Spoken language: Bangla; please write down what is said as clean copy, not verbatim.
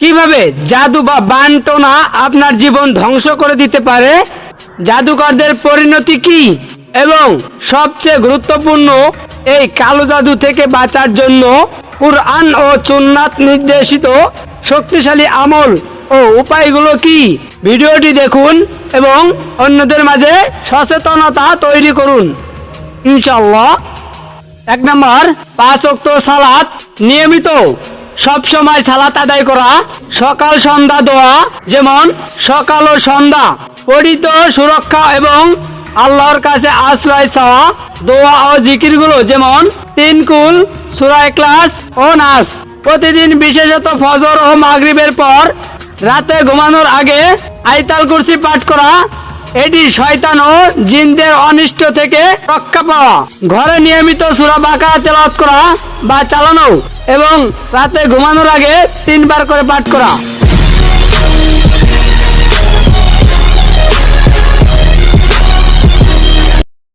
কিভাবে জাদু বা বানটোনা আপনার জীবন ধ্বংস করে দিতে পারে, জাদুকরদের পরিণতি কি, এবং সবচেয়ে গুরুত্বপূর্ণ এই কালো জাদু থেকে বাঁচার জন্য কুরআন ও সুন্নাত নির্দেশিত শক্তিশালী আমল ও উপায়গুলো কি। ভিডিওটি দেখুন এবং অন্যদের মাঝে সচেতনতা তৈরি করুন ইনশাআল্লাহ। 1 নম্বর, 5 ওয়াক্ত সালাত নিয়মিত সব সময় সালাত আদায় করা। সকাল সন্ধ্যা দোয়া, যেমন সকাল ও সন্ধ্যা পঠিত সুরক্ষা এবং আল্লাহর কাছে আশ্রয় চাওয়া। দোয়া ও জিকিরগুলো যেমন 3 কুল, সূরা ইখলাস ও নাস। প্রতিদিন বিশেষত ফজর ও মাগরিবের পর রাতে ঘুমানোর আগে আয়াতুল কুরসি পাঠ করা। এটি শয়তান ও জিনদের অনিষ্ট থেকে রক্ষা পাওয়া। ঘরে নিয়মিত সূরা বাকারা তেলাওয়াত করা বা চালানো এবং রাতে ঘুমানোর আগে 3 বার করে পাঠ করা।